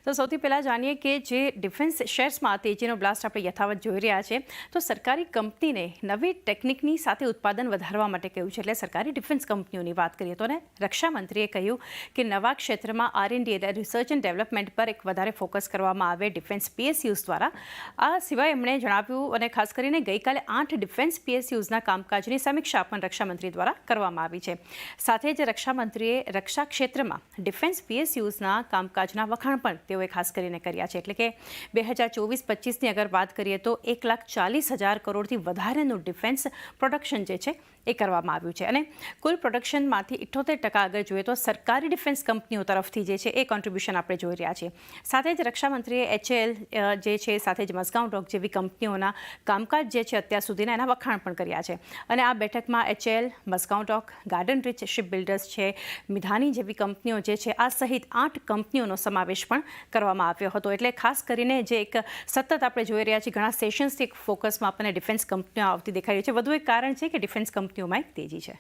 તો સૌથી પહેલાં જાણીએ કે જે ડિફેન્સ શેર્સમાં તેજીનો બ્લાસ્ટ આપણે યથાવત જોઈ રહ્યા છે, તો સરકારી કંપનીને નવી ટેકનિકની સાથે ઉત્પાદન વધારવા માટે કહ્યું છે. એટલે સરકારી ડિફેન્સ કંપનીઓની વાત કરીએ તો ને રક્ષામંત્રીએ કહ્યું કે નવા ક્ષેત્રમાં R&D એટલે રિસર્ચ એન્ડ ડેવલપમેન્ટ પર એક વધારે ફોકસ કરવામાં આવે ડિફેન્સ PSUs દ્વારા. આ સિવાય એમણે જણાવ્યું અને ખાસ કરીને ગઈકાલે 8 ડિફેન્સ PSUsના કામકાજની સમીક્ષા પણ રક્ષામંત્રી દ્વારા કરવામાં આવી છે. સાથે જ રક્ષામંત્રીએ રક્ષા ક્ષેત્રમાં ડિફેન્સ PSUsના કામકાજના વખાણ પણ તેઓએ ખાસ કરીને કર્યા છે. એટલે કે 2024-25ની અગર વાત કરીએ તો 1,40,000 કરોડથી વધારેનું ડિફેન્સ પ્રોડક્શન જે છે એ કરવામાં આવ્યું છે. અને કુલ પ્રોડક્શનમાંથી 78% આગળ જોઈએ તો સરકારી ડિફેન્સ કંપનીઓ તરફથી જે છે એ કોન્ટ્રીબ્યુશન આપણે જોઈ રહ્યા છીએ. સાથે જ રક્ષામંત્રીએ HAL જે છે સાથે જ મઝગાંવ ડોક જેવી કંપનીઓના કામકાજ જે છે અત્યાર સુધીના એના વખાણ પણ કર્યા છે. અને આ બેઠકમાં HAL, મઝગાંવ ડોક, ગાર્ડન રીચ શિપ બિલ્ડર્સ છે, મિધાની જેવી કંપનીઓ જે છે આ સહિત 8 કંપનીઓનો સમાવેશ પણ કરવામાં આવ્યો હતો. એટલે ખાસ કરીને જે એક સતત આપણે જોઈ રહ્યા છીએ ઘણા સેશન્સથી એક ફોકસમાં આપણને ડિફેન્સ કંપનીઓ આવતી દેખાઈ રહી છે. વધુ એક કારણ છે કે ડિફેન્સ કંપનીઓમાં એક તેજી છે.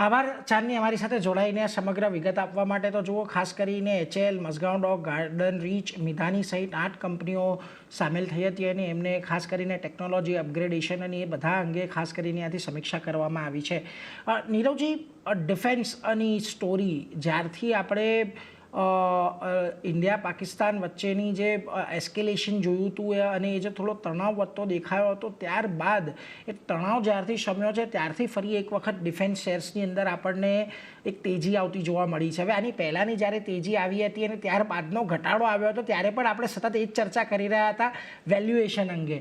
આભાર ચાંદની, અમારી સાથે જોડાઈને સમગ્ર વિગત આપવા માટે. તો જુઓ, ખાસ કરીને HAL, મઝગાંવ ડોક, ગાર્ડન રીચ, મિધાની સહિત 8 કંપનીઓ સામેલ થઈ હતી અને એમને ખાસ કરીને ટેકનોલોજી અપગ્રેડેશન અને એ બધા અંગે ખાસ કરીને ત્યાંથી સમીક્ષા કરવામાં આવી છે. નીરવજી, ડિફેન્સની સ્ટોરી જ્યારથી આપણે ઇન્ડિયા પાકિસ્તાન વચ્ચેની જે એસ્કેલેશન જોયું હતું અને એ જે થોડો તણાવ વધતો દેખાયો હતો, ત્યારબાદ એ તણાવ જ્યારથી શમ્યો છે ત્યારથી ફરી એક વખત ડિફેન્સ શેર્સની અંદર આપણને એક તેજી આવતી જોવા મળી છે. હવે આની પહેલાંની જ્યારે તેજી આવી હતી અને ત્યારબાદનો ઘટાડો આવ્યો હતો ત્યારે પણ આપણે સતત એ જ ચર્ચા કરી રહ્યા હતા વેલ્યુએશન અંગે.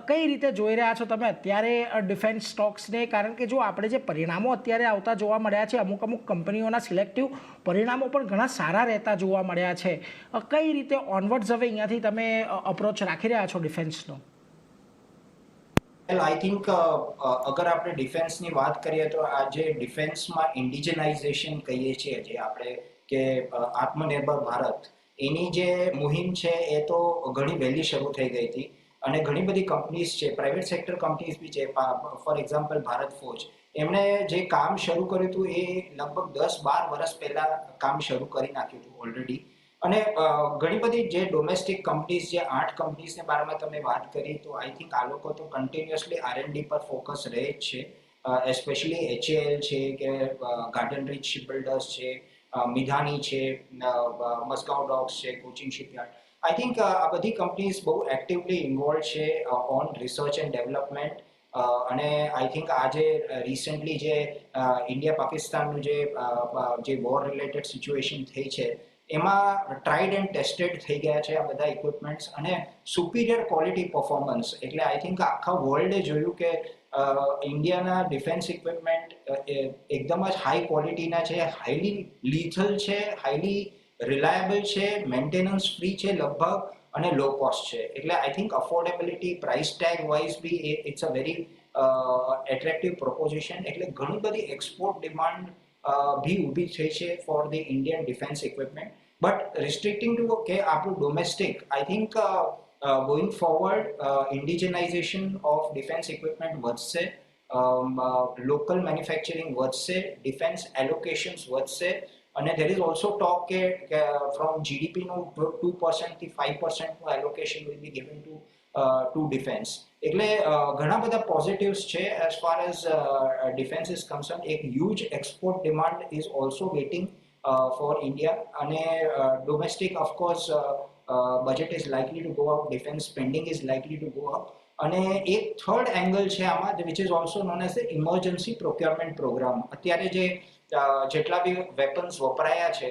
કઈ રીતે જોઈ રહ્યા છો તમે અત્યારે ડિફેન્સ સ્ટોક્સને? કારણ કે જો આપણે જે પરિણામો અત્યારે આવતા જોવા મળ્યા છે, અમુક કંપનીઓના સિલેક્ટિવ પરિણામો પણ ઘણા સારા રહેતા જોવા મળ્યા છે. કઈ રીતે ઓનવર્ડ્સ હવે અહીંયાથી તમે અપ્રોચ રાખી રહ્યા છો ડિફેન્સનો? આઈ થિંક અગર આપણે ડિફેન્સની વાત કરીએ તો આજે ડિફેન્સમાં ઇન્ડિજનાઇઝેશન કહીએ છીએ, જે આપણે કે આત્મનિર્ભર ભારત, એની જે મુહિમ છે એ તો ઘણી વહેલી શરૂ થઈ ગઈ હતી. અને ઘણી બધી કંપનીઝ છે, પ્રાઇવેટ સેક્ટર કંપનીઝ બી છે. ફોર એક્ઝામ્પલ ભારત ફોજ, એમણે જે કામ શરૂ કર્યું હતું એ લગભગ 10-12 વર્ષ પહેલા કામ શરૂ કરી નાખ્યું હતું ઓલરેડી. અને ઘણી બધી જે ડોમેસ્ટિક કંપનીઝ, જે 8 કંપનીઝને બારામાં તમે વાત કરી, તો આઈ થિંક આ લોકો તો કન્ટિન્યુઅસલી R&D પર ફોકસ રહે જ છે. એસ્પેશિયલી HAL છે કે ગાર્ડન રીચ શિપ બિલ્ડર્સ છે, મિધાની છે, મઝગાંવ ડોક્સ છે, કોચિન શિપયાર્ડ. આઈ થિંક આ બધી કંપનીઝ બહુ એક્ટિવલી ઇન્વોલ્વ છે ઓન રિસર્ચ એન્ડ ડેવલપમેન્ટ. અને આઈ થિંક આજે રિસેન્ટલી જે ઇન્ડિયા પાકિસ્તાનનું જે વોર રિલેટેડ સિચ્યુએશન થઈ છે એમાં ટ્રાઇડ એન્ડ ટેસ્ટેડ થઈ ગયા છે આ બધા ઇક્વિપમેન્ટ્સ અને સુપિરિયર ક્વોલિટી પરફોર્મન્સ. એટલે આઈ થિંક આખા વર્લ્ડે જોયું કે ઇન્ડિયાના ડિફેન્સ ઇક્વિપમેન્ટ એકદમ જ હાઈ ક્વોલિટીના છે, હાઈલી લીથલ છે, હાઈલી રિલાયબલ છે, મેન્ટેનન્સ ફ્રી છે લગભગ, અને લો કોસ્ટ છે. એટલે I think affordability, price tag wise be it's a very attractive proposition. એટલે ઘણી બધી એક્સપોર્ટ ડિમાન્ડ भी ઊભી થઈ છે for the Indian defence equipment. But restricting to કે આપણું domestic, I think going forward indigenisation of defence equipment વધશે, લોકલ મેન્યુફેક્ચરિંગ વધશે, ડિફેન્સ એલોકેશન્સ વધશે. અને there is also talk કે from GDP નું 2% થી 5% નું allocation will be given to defense. એટલે ઘણા બધા positives છે as far as defense is concerned. એક huge export demand is also waiting for India. અને domestic of course budget is likely to go up, defense spending is likely to go up. અને એક third angle છે આમાં, which is also known as the emergency procurement program. અત્યારે જેટલા બી weapons વપરાયા છે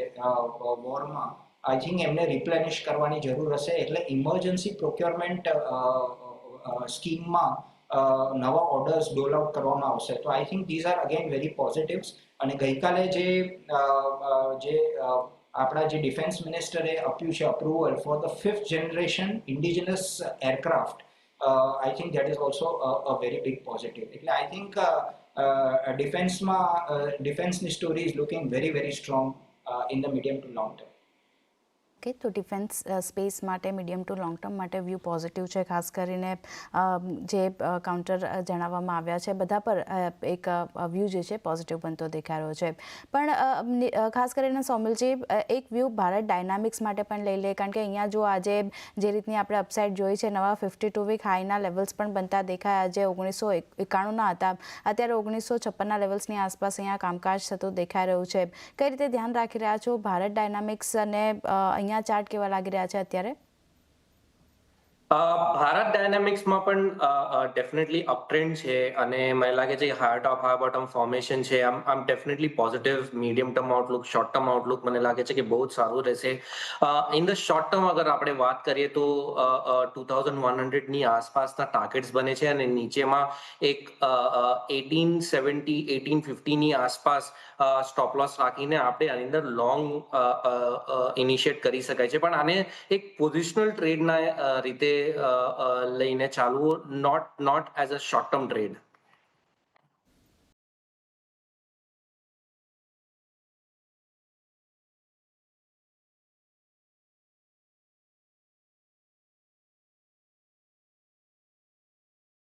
વોરમાં, I think એમને રિપ્લેનિશ કરવાની જરૂર હશે. એટલે ઇમરજન્સી પ્રોક્યોરમેન્ટ સ્કીમમાં નવા ઓર્ડર્સ ડોલ આઉટ કરવામાં આવશે. તો I think these are again very positives. અને ગઈકાલે જે આપણા જે ડિફેન્સ મિનિસ્ટરે આપ્યું છે approval for the 5th generation indigenous aircraft, I think that is also a very big positive. એટલે આઈ થિંક ડિફેન્સની story is looking very strong in the medium to long term. Okay, તો defence space માટે medium to long term માટે view positive છે. ખાસ કરીને જે counter જણાવવામાં આવ્યા છે બધા પર એક વ્યૂ જે છે પોઝિટિવ બનતો દેખાઈ રહ્યો છે. પણ ખાસ કરીને સૌમિલજી, એક વ્યૂ ભારત ડાયનામિક્સ માટે પણ લઈ લે, કારણ કે અહીંયા જો આજે જે રીતની આપણે અપસાઇડ જોઈ છે, નવા 52 વીક હાઈના લેવલ્સ પણ બનતા દેખાયા. આજે 1991ના હતા, અત્યારે 1956ના લેવલ્સની આસપાસ અહીંયા કામકાજ થતું દેખાઈ રહ્યું છે. કઈ રીતે ધ્યાન રાખી રહ્યા છો ભારત ડાયનામિક્સ અને અહીંયા ચાર્ટ કેવા લાગી રહ્યા છે અત્યારે? ભારત ડાયનામિક્સમાં પણ ડેફિનેટલી અપટ્રેન્ડ છે અને મને લાગે છે કે હાઈ ટોપ હાઈ બોટમ ફોર્મેશન છે. આમ definitely positive medium term Outlook, short term Outlook મને લાગે છે કે બહુ જ સારું રહેશે. ઇન ધ શોર્ટ ટર્મ અગર આપણે વાત કરીએ તો 2100ની આસપાસના ટાર્ગેટ્સ બને છે અને નીચેમાં એક 1870 1850ની આસપાસ સ્ટોપ લોસ રાખીને આપણે આની અંદર લોંગ ઇનિશિયેટ કરી શકાય છે. પણ આને એક પોઝિશનલ ટ્રેડના રીતે લઈને ચાલવું, not as a short term trade.